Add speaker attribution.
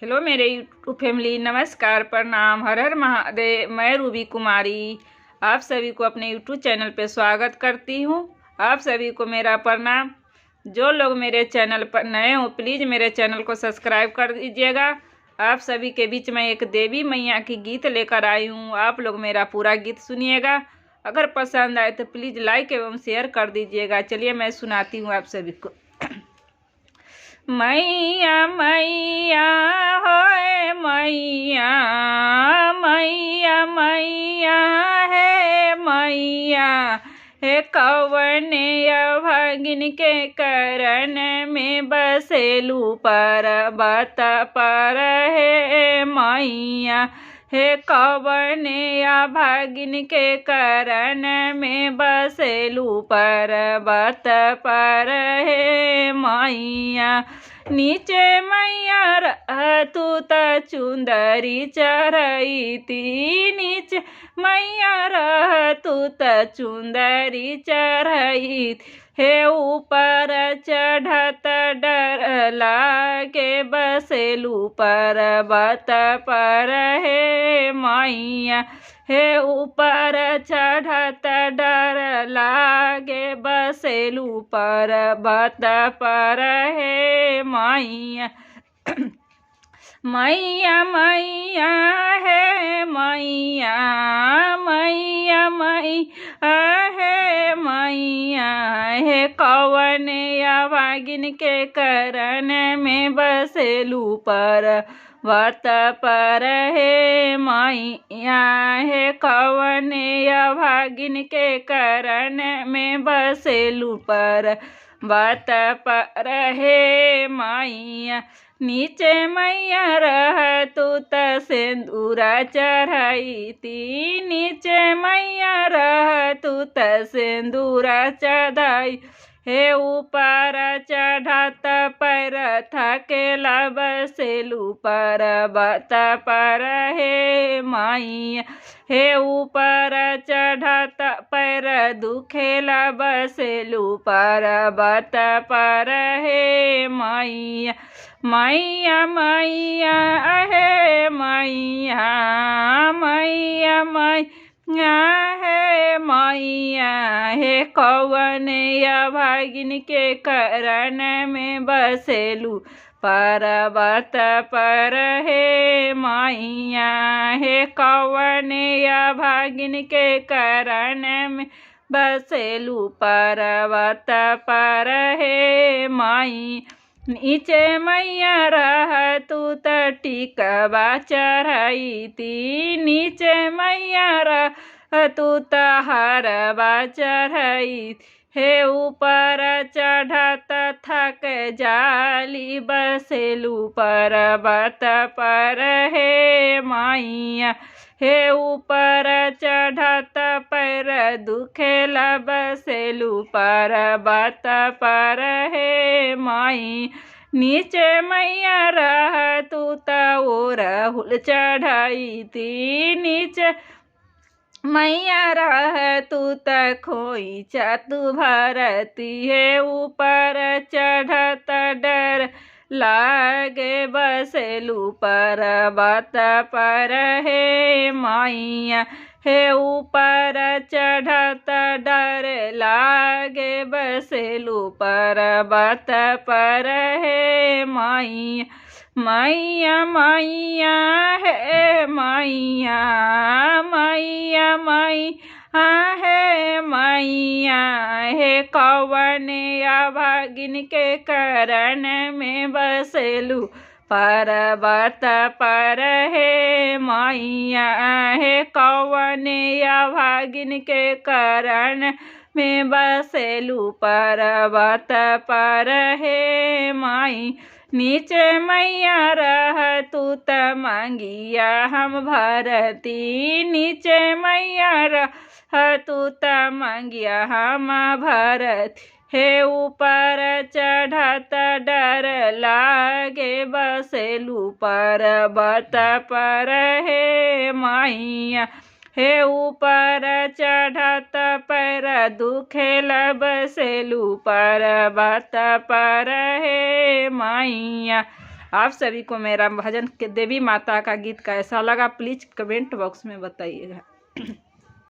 Speaker 1: Hello मेरे YouTube family, नमस्कार, प्रणाम, हर हर महादेव। मैं रूबी कुमारी आप सभी को अपने यूट्यूब चैनल पे स्वागत करती हूँ। आप सभी को मेरा प्रणाम। जो लोग मेरे चैनल पर नए हो प्लीज़ मेरे चैनल को सब्सक्राइब कर दीजिएगा। आप सभी के बीच में एक देवी मैया की गीत लेकर आई हूँ, आप लोग मेरा पूरा गीत सुनिएगा। अगर पसंद आए तो प्लीज़ लाइक एवं शेयर कर दीजिएगा। चलिए मैं सुनाती हूँ आप सभी को। मैया मैया होए मैया, मैया मैया है मैया, हे कौने अभागिन के करन में बसेलू पर्वत पर है मैया, हे कौने अभागिन के करन में बसेलू पर्वत पर है मैया। नीचे मैया तू त चुंदरी चढ़ई ती, नीचे मैया तू त चुंदरी चढ़ई, हे ऊपर चढ़त डर लागे बसेलू पर्वत पर है मैया, हे ऊपर चढ़त डर लागे बसेलू पर्वत पर है मैया। मैया मैया है मैया, मैया मैया है मैया, हे कौने अभागिन के करन में बसेलू पर्वत पर है मैया, हे कौने अभागिन के करन में बसेलू पर्वत पर है मैया। नीचे मैया तू त सिंदूरा चढ़ई ती, नीचे मैया तू त सिंदूरा चढ़ई, हे ऊपर चढ़त पैर थकेला बसेलू पर्वत पर है मैया, हे ऊपर चढ़त पैर दुखेला बसेलू पर्वत पर है मैया। मैया मैया है मैया, मैया मैया है मैया, हे कौने अभागिन के करन में बसेलू पर्वत पर है मैया, हे कौने अभागिन के करन में बसेलू पर्वत पर है मैया। नीचे मैया तू त टिकवा चढ़ई ती, नीचे मैया तू त हरवा चढ़ई, हे ऊपर चढ़त थक जाली बसेलू पर्वत पर है मैया, हे ऊपर चढ़त पैर दुखेला बसेलू पर्वत पर है मैया। नीचे मैया तू त ओरहुल चढ़ई ती, नीचे मैया तू त खोइचा तू भरती, हे ऊपर चढ़त डर लागे बसेलू पर्वत पर है मैया, हे ऊपर चढ़त डर लागे बसेलू पर्वत पर है मैया। मैया मैया है मैया, मैया मैया है मैया, हे कौने अभागिन के करन में बसेलू पर्वत पर है मैया, हे कौने अभागिन के करन में बसेलू पर्वत पर है मैया। नीचे मैया तू त मांगिया हम भरती, नीचे मैया तू त मांगिया हम भरती, हे ऊपर चढ़त डर लागे बसेलू पर्वत पर है मैया, हे ऊपर चढ़त पैर दुखेला बसेलू पर्वत पर है मैया। आप सभी को मेरा भजन के देवी माता का गीत कैसा लगा प्लीज़ कमेंट बॉक्स में बताइएगा।